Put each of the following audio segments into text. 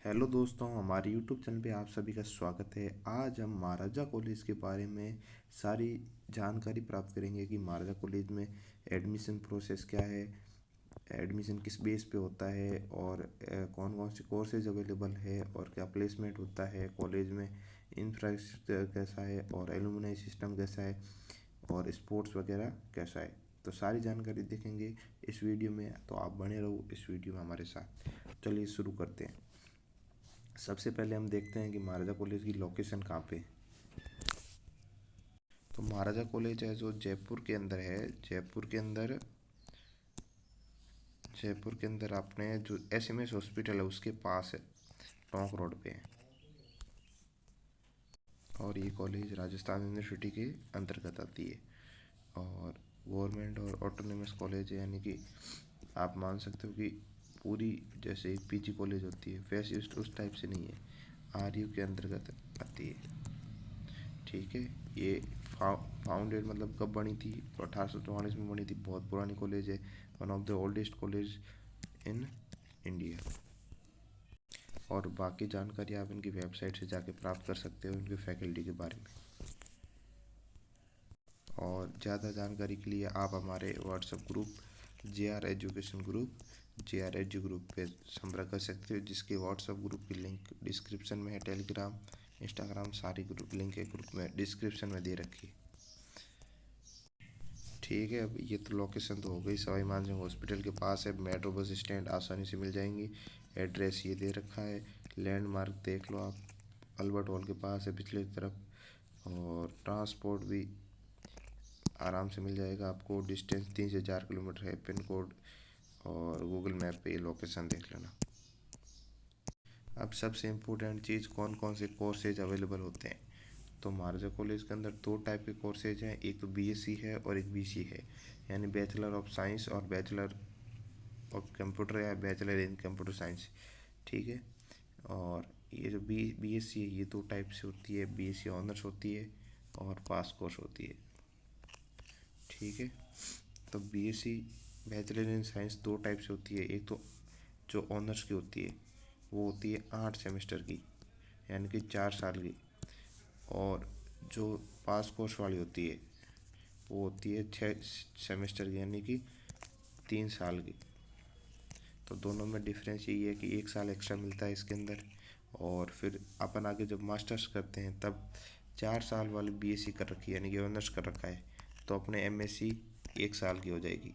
Hello दोस्तों, हमारे YouTube channel पे आप सभी का स्वागत है। आज हम महाराजा कॉलेज के बारे में सारी जानकारी प्राप्त करेंगे कि महाराजा कॉलेज में एडमिशन प्रोसेस क्या है, एडमिशन किस बेस पे होता है और कौन कौन से कोर्सेज अवेलेबल है और क्या प्लेसमेंट होता है कॉलेज में, इंफ्रास्ट्रक्चर कैसा है और एलुमनाई सिस्टम कैसा है और स्पोर्ट्स वगैरह कैसा है। तो सारी जानकारी देखेंगे इस वीडियो में, तो आप बने रहो इस वीडियो में हमारे साथ। चलिए शुरू करते हैं। सबसे पहले हम देखते हैं कि महाराजा कॉलेज की लोकेशन कहाँ पे है। तो महाराजा कॉलेज है जो जयपुर के अंदर है। जयपुर के अंदर आपने जो एसएमएस हॉस्पिटल है उसके पास है, टोंक रोड पे है। और ये कॉलेज राजस्थान यूनिवर्सिटी के अंतर्गत आती है और गवर्नमेंट और ऑटोनोमस कॉलेज है, यानी कि आप मान सकते हो कि पूरी जैसे एक पीजी कॉलेज होती है वैसे उस टाइप से नहीं है, आरयू के अंतर्गत आती है। ठीक है। ये फाउंडेड मतलब कब बनी थी, तो 1844 में बनी थी। बहुत पुरानी कॉलेज है, one of the oldest college in India. और बाकी जानकारी आप इनकी वेबसाइट से जाके प्राप्त कर सकते हो इनके फैकल्टी के बारे में। और ज़्यादा जानकारी के लिए आप हमारे WhatsApp group J are edu group पे संपर्क कर सकते हो, जिसके व्हाट्सएप ग्रुप की लिंक डिस्क्रिप्शन में है। टेलीग्राम, इंस्टाग्राम सारी ग्रुप लिंक है ग्रुप में डिस्क्रिप्शन में दे रखी है। ठीक है। अब ये तो लोकेशन तो हो गई, सवाई मानसिंह हॉस्पिटल के पास है, मेट्रो बस स्टैंड आसानी से मिल जाएंगी। एड्रेस ये दे रखा है, लैंडमार्क देख लो आप, अल्बर्ट हॉल के पास है पिछले तरफ। और ट्रांसपोर्ट भी आराम से मिल जाएगा आपको। डिस्टेंस 3 से 4 किलोमीटर है, पिन कोड और गूगल मैप पे ये लोकेशन देख लेना। अब सबसे इम्पोर्टेंट चीज़, कौन कौन से कोर्सेज अवेलेबल होते हैं। तो महाराजा कॉलेज के अंदर दो टाइप के कोर्सेज हैं, एक तो बीएससी है और एक बीसी है, यानी बैचलर ऑफ साइंस और बैचलर ऑफ कंप्यूटर या बैचलर इन कंप्यूटर साइंस। ठीक है। और ये जो बीएससी है ये दो टाइप से होती है, बीएससी ऑनर्स होती है और पास कोर्स होती है। ठीक है। तो बीएससी बैचलर इन साइंस दो टाइप से होती है। एक तो जो ऑनर्स की होती है वो होती है 8 सेमेस्टर की, यानी कि 4 साल की। और जो पास कोर्स वाली होती है वो होती है 6 सेमेस्टर की, यानी कि 3 साल की। तो दोनों में डिफरेंस यही है कि 1 साल एक्स्ट्रा मिलता है इसके अंदर। और फिर अपन आगे जब मास्टर्स करते हैं तब 4 साल वाली बीएससी कर रखी है, यानी कि ऑनर्स कर रखा है, तो अपने एमएससी 1 साल की हो जाएगी।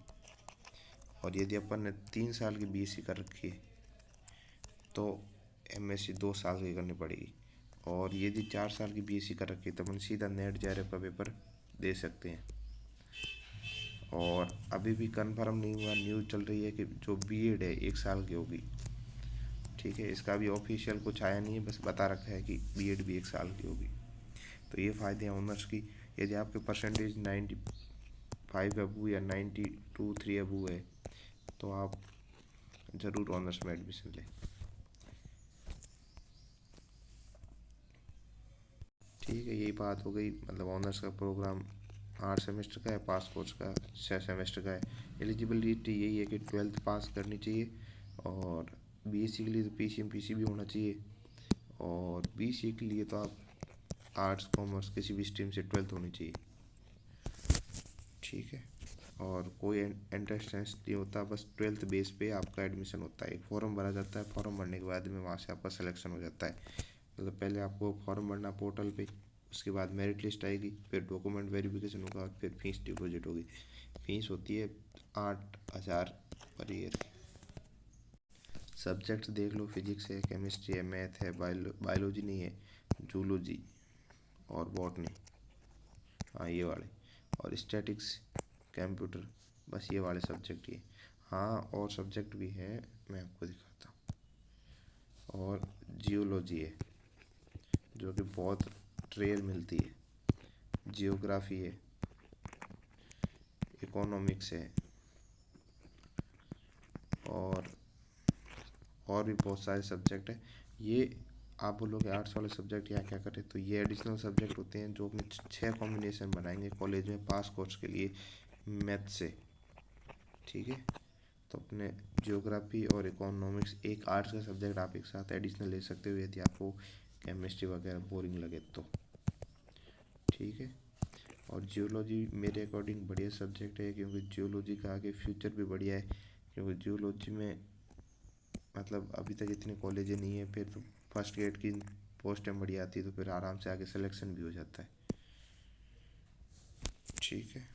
और यदि अपन ने 3 साल की बीएससी कर रखी है तो एमएससी 2 साल की करनी पड़ेगी। और यदि 4 साल की बीएससी कर रखी है तो अपन सीधा नेट जेआरएफ का पेपर दे सकते हैं। और अभी भी कंफर्म नहीं हुआ, न्यूज़ चल रही है कि जो बीएड है 1 साल की होगी। ठीक है। इसका भी ऑफिशियल कुछ आया नहीं है, बस बता रखा है कि बीएड भी 1 साल की होगी। तो ये फ़ायदे हैं ऑनर्स की। यदि आपके परसेंटेज 95 अबू या 92-3 अबू है तो आप ज़रूर ऑनर्स में एडमिशन लें। ठीक है। यही बात हो गई, मतलब ऑनर्स का प्रोग्राम 8 सेमेस्टर का है, पास कोर्स का 6 सेमेस्टर का है। एलिजिबिलिटी यही है कि 12th पास करनी चाहिए। और बीएससी के लिए तो पीसीएम पीसी भी होना चाहिए। और बीसीए के लिए तो आप आर्ट्स कॉमर्स किसी भी स्ट्रीम से 12th होनी चाहिए। ठीक है। और कोई एंट्रेंस टेस्ट नहीं होता, बस 12th बेस पे आपका एडमिशन होता है। एक फॉर्म भरा जाता है, फॉर्म भरने के बाद में वहाँ से आपका सिलेक्शन हो जाता है। मतलब पहले आपको फॉर्म भरना पोर्टल पे, उसके बाद मेरिट लिस्ट आएगी, फिर डॉक्यूमेंट वेरिफिकेशन होगा और फिर फीस डिपॉजिट होगी। फीस होती है 8,000 पर ईयर। सब्जेक्ट्स देख लो, फिजिक्स है, केमिस्ट्री है, मैथ है, बायोलॉजी नहीं है, जूलॉजी और बॉटनी, हाँ ये वाले। और स्टैटिक्स, कंप्यूटर, बस ये वाले सब्जेक्ट ही। हाँ और सब्जेक्ट भी है, मैं आपको दिखाता हूँ। और जियोलॉजी है जो कि बहुत रेयर मिलती है, जियोग्राफी है, इकोनॉमिक्स है, और भी बहुत सारे सब्जेक्ट हैं। ये आप बोलोगे आर्ट्स वाले सब्जेक्ट यहाँ क्या करें, तो ये एडिशनल सब्जेक्ट होते हैं जो अपने 6 कॉम्बिनेशन बनाएंगे कॉलेज में पास कोर्स के लिए मैथ से। ठीक है। तो अपने जियोग्राफी और इकोनॉमिक्स एक आर्ट्स का सब्जेक्ट आप एक साथ एडिशनल ले सकते हो यदि आपको केमिस्ट्री वगैरह बोरिंग लगे तो। ठीक है। और जियोलॉजी मेरे अकॉर्डिंग बढ़िया सब्जेक्ट है, क्योंकि जियोलॉजी का आगे फ्यूचर भी बढ़िया है, क्योंकि जियोलॉजी में मतलब अभी तक इतने कॉलेज नहीं है, फिर तो फर्स्ट ग्रेड की पोस्टें बढ़िया आती है, तो फिर आराम से आगे सिलेक्शन भी हो जाता है। ठीक है।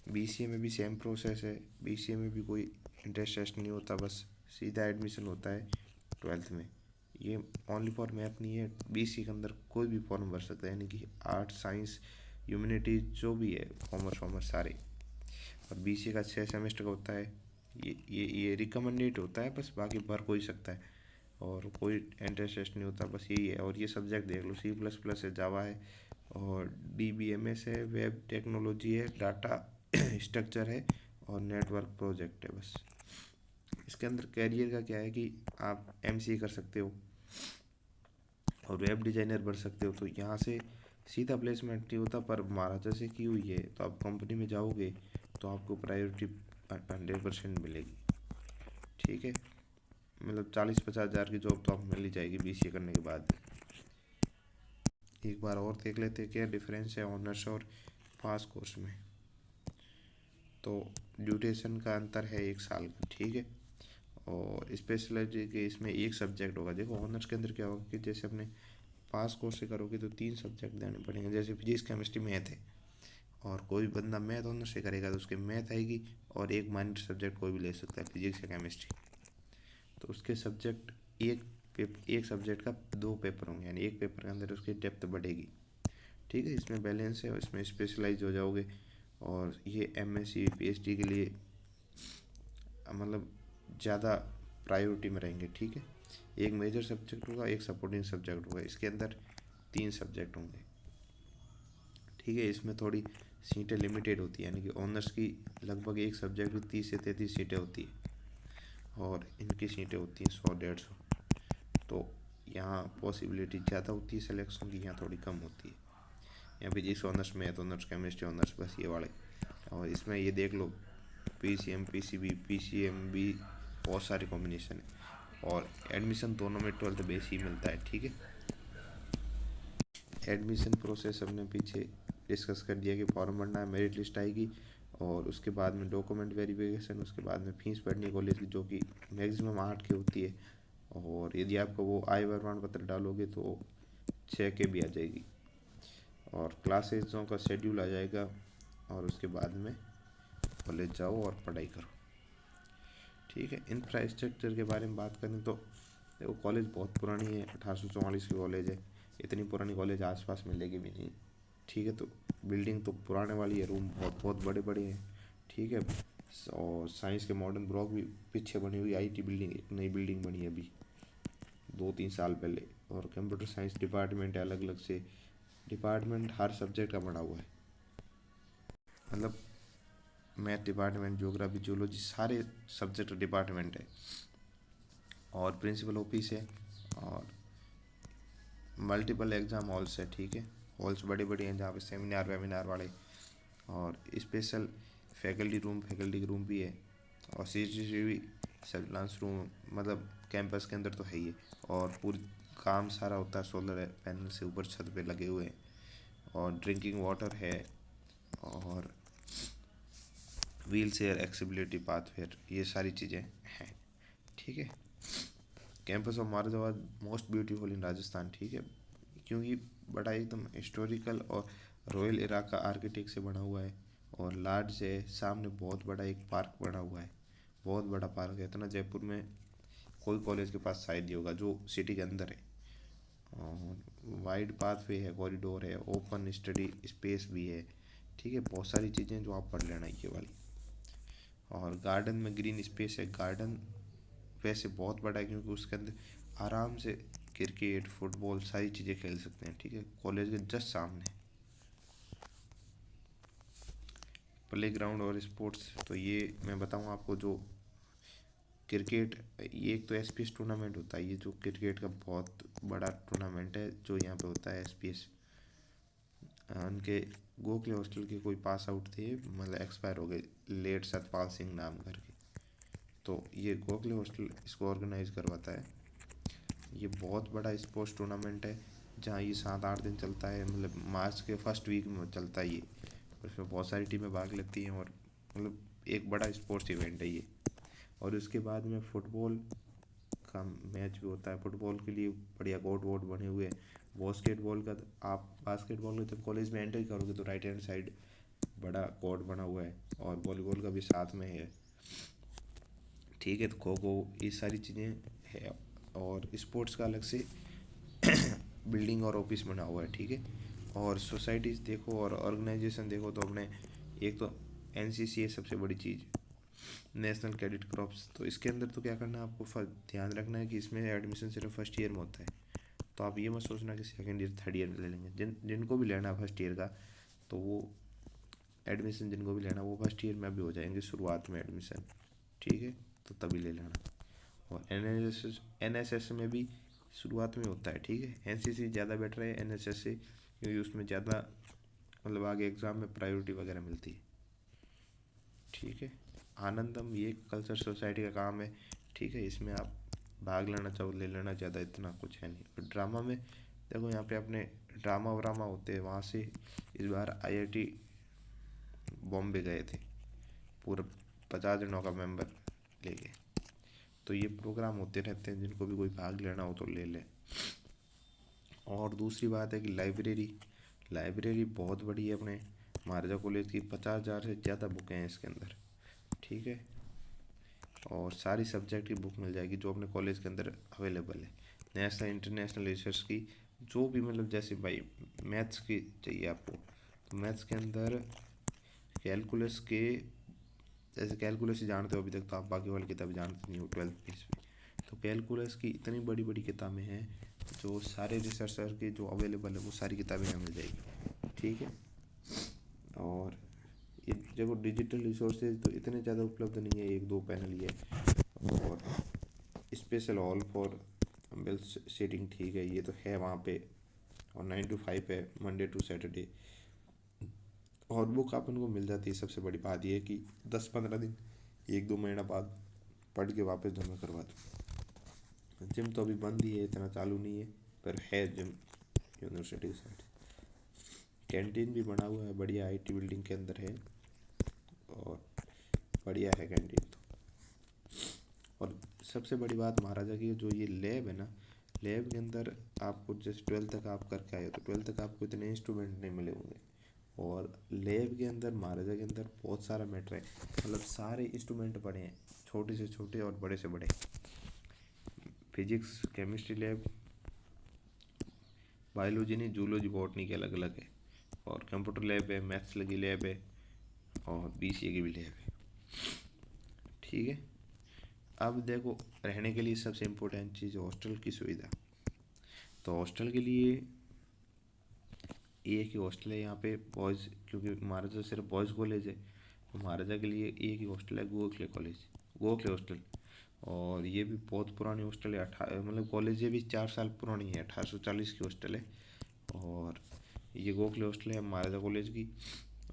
बीसीए में भी सेम प्रोसेस है। बीसीए में भी कोई इंटरेस्ट टेस्ट नहीं होता, बस सीधा एडमिशन होता है 12th में। ये ओनली फॉर मैथ नहीं है, बीसीए के अंदर कोई भी फॉर्म भर सकता है, यानी कि आर्ट्स साइंस ह्यूमैनिटीज जो भी है, कॉमर्स वॉमर्स सारे। और बीसीए का 6 सेमेस्टर का होता है। ये रिकमेंडेड होता है बस, बाकी भर कोई सकता है, और कोई इंटरेस्ट टेस्ट नहीं होता, बस यही है। और ये सब्जेक्ट देख लो, C++ है, जावा है, और DBMS है, वेब टेक्नोलॉजी है, डाटा स्ट्रक्चर है, और नेटवर्क प्रोजेक्ट है बस। इसके अंदर कैरियर का क्या है कि आप MCA कर सकते हो और वेब डिज़ाइनर बन सकते हो, तो यहाँ से सीधा प्लेसमेंट नहीं होता, पर महाराजा से की हुई है तो आप कंपनी में जाओगे तो आपको प्रायोरिटी 100% मिलेगी। ठीक है। मतलब 40-50 हज़ार की जॉब तो आपको मिल ही जाएगी BCA करने के बाद। एक बार और देख लेते हैं क्या डिफरेंस है ऑनर्स और पास कोर्स में। तो ड्यूरेशन का अंतर है 1 साल का। ठीक है। और स्पेशलाइज के इसमें एक सब्जेक्ट होगा। देखो ऑनर्स के अंदर क्या होगा कि जैसे अपने पास कोर्स से करोगे तो 3 सब्जेक्ट देने पड़ेंगे, जैसे फिजिक्स केमिस्ट्री मैथ है, और कोई बंदा मैथ ऑनर्स से करेगा तो उसके मैथ आएगी, और एक माइनर सब्जेक्ट कोई भी ले सकता है, फिजिक्स या केमिस्ट्री। तो उसके सब्जेक्ट एक सब्जेक्ट का 2 पेपर होंगे, यानी एक पेपर के अंदर उसकी डेप्थ बढ़ेगी। ठीक है। इसमें बैलेंस है और इसमें स्पेशलाइज हो जाओगे, और ये MSc PhD के लिए मतलब ज़्यादा प्रायोरिटी में रहेंगे। ठीक है। एक मेजर सब्जेक्ट होगा, एक सपोर्टिंग सब्जेक्ट होगा, इसके अंदर 3 सब्जेक्ट होंगे। ठीक है। इसमें थोड़ी सीटें लिमिटेड होती है, यानी कि ऑनर्स की लगभग एक सब्जेक्ट की 30 से 33 सीटें होती है, और इनकी सीटें होती हैं 100-150। तो यहाँ पॉसिबिलिटी ज़्यादा होती है सिलेक्शन की, यहाँ थोड़ी कम होती है। यहाँ physics honours, math honours, chemistry honours, बस ये वाले। और इसमें ये देख लो, PCM PCB PCMB बहुत सारे कॉम्बिनेशन है, और एडमिशन दोनों में 12th बेस ही मिलता है। ठीक है। एडमिशन प्रोसेस हमने पीछे डिस्कस कर दिया कि फॉर्म भरना है, मेरिट लिस्ट आएगी, और उसके बाद में डॉक्यूमेंट वेरिफिकेशन, उसके बाद में फीस भरनी है कॉलेज की, जो कि मैक्सिमम 8 की होती है, और यदि आपको वो आय प्रमाण पत्र डालोगे तो 6 के भी आ जाएगी, और क्लासेसों का शेड्यूल आ जाएगा, और उसके बाद में कॉलेज जाओ और पढ़ाई करो। ठीक है। इंफ्रास्ट्रक्चर के बारे में बात करें तो देखो, कॉलेज बहुत पुरानी है, 1844 की कॉलेज है, इतनी पुरानी कॉलेज आसपास मिलेगी भी नहीं। ठीक है। तो बिल्डिंग तो पुराने वाली है, रूम बहुत बहुत बड़े बड़े हैं। ठीक है। और साइंस के मॉडर्न ब्लॉक भी पीछे बनी हुई, IT बिल्डिंग, एक नई बिल्डिंग बनी है अभी 2-3 साल पहले। और कंप्यूटर साइंस डिपार्टमेंट है, अलग अलग से डिपार्टमेंट हर सब्जेक्ट का बना हुआ है, मतलब मैथ डिपार्टमेंट, ज्योग्राफी, जियोलॉजी, सारे सब्जेक्ट डिपार्टमेंट है, और प्रिंसिपल ऑफिस है, और मल्टीपल एग्ज़ाम हॉल्स है। ठीक है। हॉल्स बड़े बड़े हैं जहाँ पे सेमिनार वेमिनार वाले, और स्पेशल फैकल्टी रूम भी है, और CCTV सर्विलांस रूम, मतलब कैंपस के अंदर तो है ही है, और पूरी काम सारा होता है सोलर पैनल से ऊपर छत पे लगे हुए हैं, और ड्रिंकिंग वाटर है, और व्हील चेयर एक्सेसिबिलिटी पाथवेयर, ये सारी चीज़ें हैं। ठीक है। कैंपस ऑफ मारदाबाद मोस्ट ब्यूटीफुल इन राजस्थान। ठीक है। क्योंकि बड़ा एकदम हिस्टोरिकल और रॉयल इरा का आर्किटेक्ट से बना हुआ है, और लार्ज है, सामने बहुत बड़ा एक पार्क बना हुआ है, बहुत बड़ा पार्क है, इतना जयपुर में कोई कॉलेज के पास शायद ही होगा जो सिटी के अंदर है। और वाइड पाथवे है, कॉरिडोर है, ओपन स्टडी स्पेस भी है। ठीक है। बहुत सारी चीज़ें जो आप पढ़ लेना ये वाली। और गार्डन में ग्रीन स्पेस है, गार्डन वैसे बहुत बड़ा है, क्योंकि उसके अंदर आराम से क्रिकेट फुटबॉल सारी चीज़ें खेल सकते हैं। ठीक है। कॉलेज के जस्ट सामने प्ले ग्राउंड और स्पोर्ट्स, तो ये मैं बताऊँ आपको, जो क्रिकेट, ये एक तो SPS टूर्नामेंट होता है, ये जो क्रिकेट का बहुत बड़ा टूर्नामेंट है जो यहाँ पे होता है SPS। उनके गोखले हॉस्टल के कोई पास आउट थे, मतलब एक्सपायर हो गए, लेट सतपाल सिंह नाम करके, तो ये गोखले हॉस्टल इसको ऑर्गेनाइज करवाता है। ये बहुत बड़ा स्पोर्ट्स टूर्नामेंट है जहाँ ये 7-8 दिन चलता है, मतलब मार्च के फर्स्ट वीक में चलता है ये। और इसमें बहुत सारी टीमें भाग लेती हैं और मतलब एक बड़ा स्पोर्ट्स इवेंट है ये। और उसके बाद में फुटबॉल का मैच भी होता है। फुटबॉल के लिए बढ़िया कोर्ट वोर्ट बने हुए हैं। बास्केटबॉल का आप बास्केटबॉल में जब कॉलेज में एंट्री करोगे तो राइट हैंड साइड बड़ा कोर्ट बना हुआ है, और वॉलीबॉल का भी साथ में है। ठीक है, तो खो खो ये सारी चीज़ें है। और स्पोर्ट्स का अलग से बिल्डिंग और ऑफिस बना हुआ है। ठीक है, और सोसाइटीज़ देखो और ऑर्गेनाइजेशन देखो तो अपने एक तो एनसीसी है सबसे बड़ी चीज़, नेशनल कैडेट क्रॉप्स। तो इसके अंदर तो क्या करना है आपको, ध्यान रखना है कि इसमें एडमिशन सिर्फ फर्स्ट ईयर में होता है। तो आप ये मत सोचना कि सेकेंड ईयर थर्ड ईयर में ले लेंगे। जिनको भी लेना है फर्स्ट ईयर का, तो वो एडमिशन जिनको भी लेना वो फर्स्ट ईयर में भी हो जाएंगे शुरुआत में एडमिशन। ठीक है, तो तभी ले लेना। और एनएसएस में भी शुरुआत में होता है। ठीक है, एनसीसी ज़्यादा बेटर है एनएसएस से, क्योंकि उसमें ज़्यादा मतलब आगे एग्ज़ाम में प्रायोरिटी वगैरह मिलती है। ठीक है, आनंदम ये कल्चर सोसाइटी का काम है। ठीक है, इसमें आप भाग लेना चाहो ले लेना, ज़्यादा इतना कुछ है नहीं। और ड्रामा में देखो यहाँ पे अपने ड्रामा वरामा होते हैं वहाँ से। इस बार आईआईटी बॉम्बे गए थे पूरा 50 जनों का मेंबर लेके। तो ये प्रोग्राम होते रहते हैं, जिनको भी कोई भाग लेना हो तो ले ले। और दूसरी बात है कि लाइब्रेरी बहुत बड़ी है अपने महाराजा कॉलेज की। 50,000 से ज़्यादा बुकें हैं इसके अंदर। ठीक है, और सारी सब्जेक्ट की बुक मिल जाएगी जो अपने कॉलेज के अंदर अवेलेबल है। नेशनल इंटरनेशनल रिसर्च की जो भी, मतलब जैसे भाई मैथ्स की चाहिए आपको, तो मैथ्स के अंदर कैलकुलस के, जैसे कैलकुलस ही जानते हो अभी तक, तो आप बाकी वाली किताबें जानते नहीं हो 12th बेस पे। तो कैलकुलस की इतनी बड़ी बड़ी किताबें हैं जो सारे रिसर्चर की जो अवेलेबल है वो सारी किताबें यहाँ मिल जाएगी। ठीक है, और ये देखो डिजिटल रिसोर्सेज तो इतने ज़्यादा उपलब्ध नहीं है, 1-2 पैनल ही है। और special hall for bell seating, ठीक है ये तो है वहाँ पे। और 9 to 5 है मंडे टू सैटरडे। और बुक अपन को मिल जाती है। सबसे बड़ी बात यह है कि 10-15 दिन 1-2 महीना बाद पढ़ के वापस जमा करवा दो। जिम तो अभी बंद ही है, इतना चालू नहीं है, पर है जिम यूनिवर्सिटी साइड। कैंटीन भी बना हुआ है बढ़िया, आईटी बिल्डिंग के अंदर है, और बढ़िया है कैंटीन तो। और सबसे बड़ी बात महाराजा की जो ये लैब है ना, लैब के अंदर आपको जैसे 12th तक आप करके आए हो तो 12th तक आपको इतने इंस्ट्रूमेंट नहीं मिले होंगे। और लैब के अंदर महाराजा के अंदर बहुत सारा मैटर है, मतलब सारे इंस्ट्रूमेंट पड़े हैं, छोटे से छोटे और बड़े से बड़े। फिजिक्स केमिस्ट्री लैब, बायोलॉजी नहीं जूलॉजी बॉटनी के अलग अलग है। और कंप्यूटर लैब है, मैथ्स लगी लैब है, और बीसीए की भी लैब है। ठीक है, अब देखो रहने के लिए सबसे इम्पोर्टेंट चीज़ हॉस्टल की सुविधा। तो हॉस्टल के लिए एक ही हॉस्टल है यहाँ पे बॉयज़, क्योंकि महाराजा सिर्फ बॉयज़ कॉलेज है, तो महाराजा के लिए एक ही हॉस्टल है गोखले कॉलेज, गोखले हॉस्टल। और ये भी बहुत पुरानी हॉस्टल है, मतलब कॉलेज ये भी 4 साल पुरानी है, 1840 की हॉस्टल है। और ये गोखले हॉस्टल है महाराजा कॉलेज की।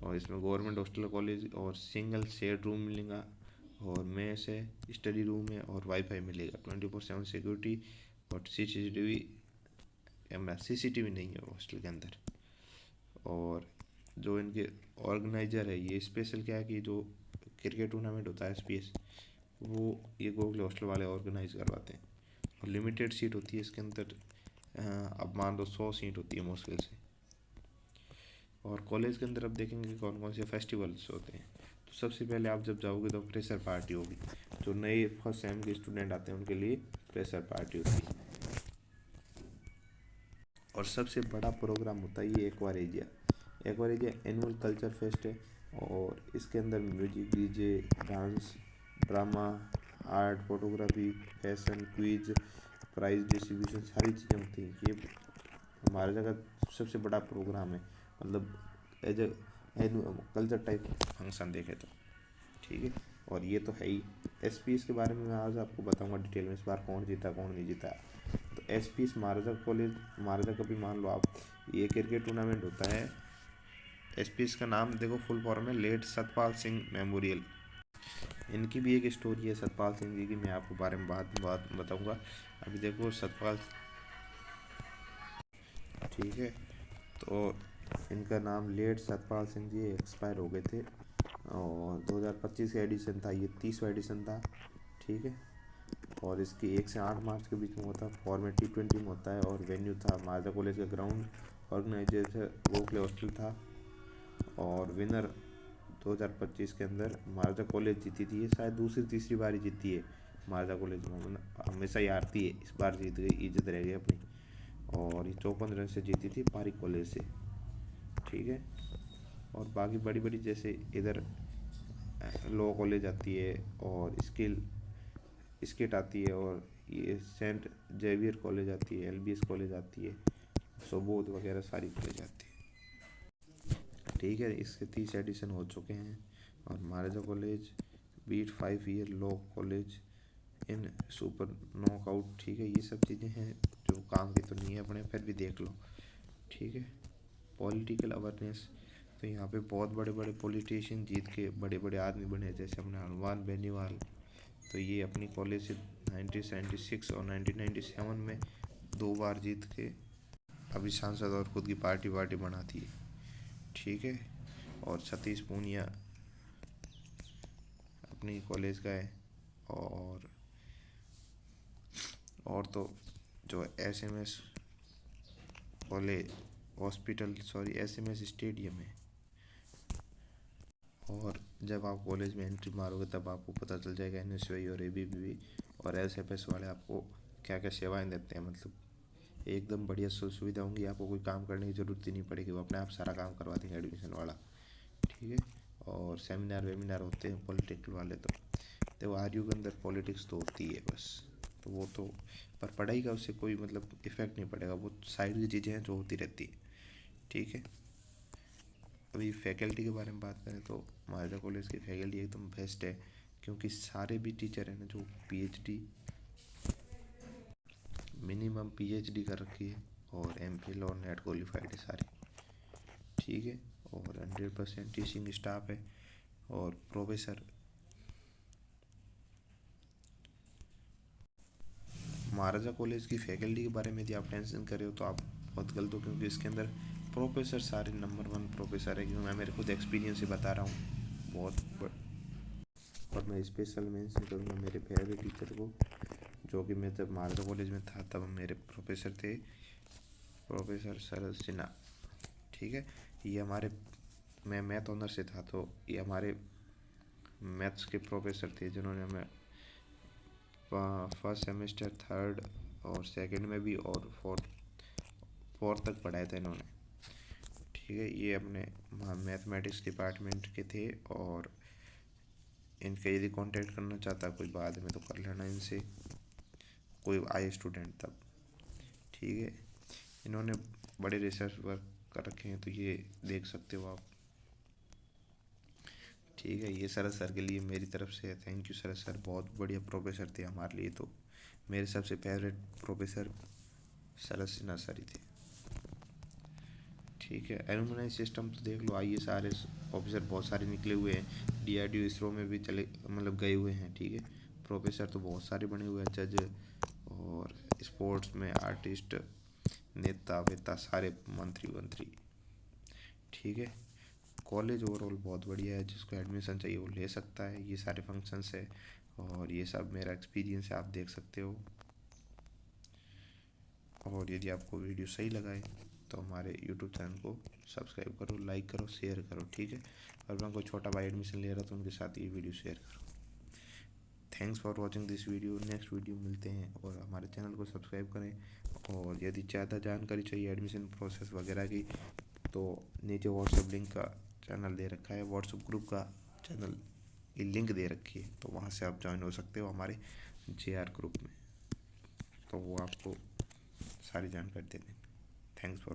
और इसमें गवर्नमेंट हॉस्टल कॉलेज और सिंगल शेड रूम मिलेगा, और मेस है, स्टडी रूम है, और वाईफाई मिलेगा, 24/7 सिक्योरिटी। और सीसीटीवी नहीं है हॉस्टल के अंदर। और जो इनके ऑर्गेनाइजर है ये स्पेशल क्या है कि जो क्रिकेट टूर्नामेंट होता है एसपीएस, वो ये गोखले हॉस्टल वाले ऑर्गेनाइज करवाते हैं। और लिमिटेड सीट होती है इसके अंदर, अब मान लो 100 सीट होती है मुश्किल से। और कॉलेज के अंदर अब देखेंगे कि कौन कौन से फेस्टिवल्स होते हैं। तो सबसे पहले आप जब जाओगे तो फ्रेशर पार्टी होगी, जो नए फर्स्ट सेम के स्टूडेंट आते हैं उनके लिए फ्रेशर पार्टी होती है। और सबसे बड़ा प्रोग्राम होता है ये एक्वारेजिया एनुअल कल्चर फेस्ट है। और इसके अंदर music, DJ, dance, drama, art, photography, fashion, quiz, prize distribution, सारी चीज़ें होती हैं। ये हमारे जगह सबसे बड़ा प्रोग्राम है, मतलब as a culture type function देखे तो। ठीक है, और ये तो है ही। एसपीएस के बारे में मैं आज आपको बताऊंगा डिटेल में, इस बार कौन जीता कौन नहीं जीता। तो एसपीएस महाराजा कॉलेज, महाराजा का भी मान लो आप, ये क्रिकेट टूर्नामेंट होता है। एसपीएस का नाम देखो फुल फॉर्म है लेट सतपाल सिंह मेमोरियल। इनकी भी एक स्टोरी है सतपाल सिंह जी की, मैं आपको बारे में बात बताऊंगा। अभी देखो सतपाल, ठीक है, तो इनका नाम लेट सतपाल सिंह जी एक्सपायर हो गए थे, और 2025 का एडिशन था, ये 30वां एडिशन था, ठीक है। और इसकी 1 से 8 मार्च के बीच में होता है, फॉर्मेट T20 में होता है, और वेन्यू था मारजा कॉलेज का ग्राउंड, ऑर्गेनाइजेशन वोकले हॉस्टल था, और विनर 2025 के अंदर मारजा कॉलेज जीती थी। ये शायद दूसरी तीसरी बार ही जीती है मारजा कॉलेज में, हमेशा ही हारती है, इस बार जीत गई, इज्जत रह गई अपनी। और ये 54 रन से जीती थी पारिक कॉलेज से, ठीक है। और बाकी बड़ी बड़ी जैसे इधर लॉ कॉलेज आती है, और स्किट आती है, और ये सेंट जेवियर कॉलेज आती है, LBS कॉलेज आती है, सोबोध वगैरह सारी कॉलेज आती है, ठीक है। इसके 30 एडिशन हो चुके हैं। और Maharaja college beat 5 year law college in super knockout, ठीक है। ये सब चीज़ें हैं जो काम की तो नहीं है अपने, फिर भी देख लो, ठीक है। पॉलिटिकल अवेयरनेस, तो यहाँ पे बहुत बड़े बड़े पॉलिटिशियन जीत के बड़े बड़े आदमी बने, जैसे अपने हनुमान बेनीवाल, तो ये अपनी कॉलेज से 1976 और 1997 में 2 बार जीत के अभी सांसद और खुद की पार्टी वार्टी बनाती है, ठीक है। और सतीश पूनिया अपनी कॉलेज का है। और तो जो SMS college hospital, sorry SMS stadium है। और जब आप कॉलेज में एंट्री मारोगे तब आपको पता चल जाएगा NSY और ABPB और SFS वाले आपको क्या क्या सेवाएं देते हैं, मतलब एकदम बढ़िया सुविधा होंगी, आपको कोई काम करने की ज़रूरत ही नहीं पड़ेगी, वो अपने आप सारा काम करवा देंगे एडमिशन वाला, ठीक है। और सेमिनार वेमिनार होते हैं पॉलिटिकल वाले, तो आर यू के अंदर पॉलिटिक्स तो होती है बस, तो वो तो, पर पढ़ाई का उससे कोई मतलब इफ़ेक्ट नहीं पड़ेगा, वो साइड की चीज़ें हैं जो होती रहती है, ठीक है। अभी फैकल्टी के बारे में बात करें तो महाराजा कॉलेज की फैकल्टी एकदम बेस्ट है, क्योंकि सारे भी टीचर हैं ना जो PhD, मिनिमम PhD कर रखी है, और MPhil और नेट क्वालिफाइड है सारे, ठीक है। और 100% टीचिंग स्टाफ है, और प्रोफेसर, महाराजा कॉलेज की फैकल्टी के बारे में यदि आप टेंशन कर रहे हो तो आप बहुत गलत हो, क्योंकि इसके अंदर प्रोफेसर सारे नंबर 1 प्रोफेसर है, क्योंकि मैं मेरे खुद एक्सपीरियंस से बता रहा हूँ बहुत। और मैं स्पेशल मेंशन करूँगा मेरे फेवरेट टीचर को, जो कि मैं जब महाराजा कॉलेज में था तब मेरे प्रोफेसर थे, प्रोफेसर शरद सिन्हा, ठीक है। ये हमारे, मैं मैथ ऑनर से था, तो ये हमारे मैथ्स के प्रोफेसर थे, जिन्होंने हमें फर्स्ट सेमेस्टर, थर्ड और सेकंड में भी, और फोर्थ तक पढ़ाया था इन्होंने, ठीक है। ये अपने मैथमेटिक्स डिपार्टमेंट के थे, और इनका यदि कांटेक्ट करना चाहता कोई बाद में तो कर लेना इनसे, कोई आए स्टूडेंट तब, ठीक है। इन्होंने बड़े रिसर्च वर्क कर रखे हैं, तो ये देख सकते हो आप, ठीक है। ये शरद सर के लिए मेरी तरफ से थैंक यू। शरद सर बहुत बढ़िया प्रोफेसर थे हमारे लिए, तो मेरे सबसे फेवरेट प्रोफेसर शरद सिन्हा सर ही थे, ठीक है। एलुमनाई सिस्टम तो देख लो, IAS RS ऑफिसर बहुत सारे निकले हुए हैं, DRDO इसरो में भी चले, मतलब गए हुए हैं, ठीक है। प्रोफेसर तो बहुत सारे बने हुए हैं, जज और स्पोर्ट्स में आर्टिस्ट, नेता वेता, सारे मंत्री वंत्री, ठीक है। कॉलेज ओवरऑल बहुत बढ़िया है, जिसको एडमिशन चाहिए वो ले सकता है, ये सारे फंक्शंस है, और ये सब मेरा एक्सपीरियंस है, आप देख सकते हो। और यदि आपको वीडियो सही लगा है तो हमारे यूट्यूब चैनल को सब्सक्राइब करो, लाइक करो, शेयर करो, ठीक है। और मैं कोई छोटा भाई एडमिशन ले रहा तो उनके साथ ये वीडियो शेयर करो। Thanks for watching this video, next video मिलते हैं, और हमारे चैनल को सब्सक्राइब करें। और यदि ज़्यादा जानकारी चाहिए एडमिशन प्रोसेस वगैरह की, तो नीचे व्हाट्सएप लिंक का चैनल दे रखा है, व्हाट्सएप ग्रुप का चैनल की लिंक दे रखी है, तो वहाँ से आप ज्वाइन हो सकते हो हमारे JR ग्रुप में, तो वो आपको सारी जानकारी दे देंगे। Thanks for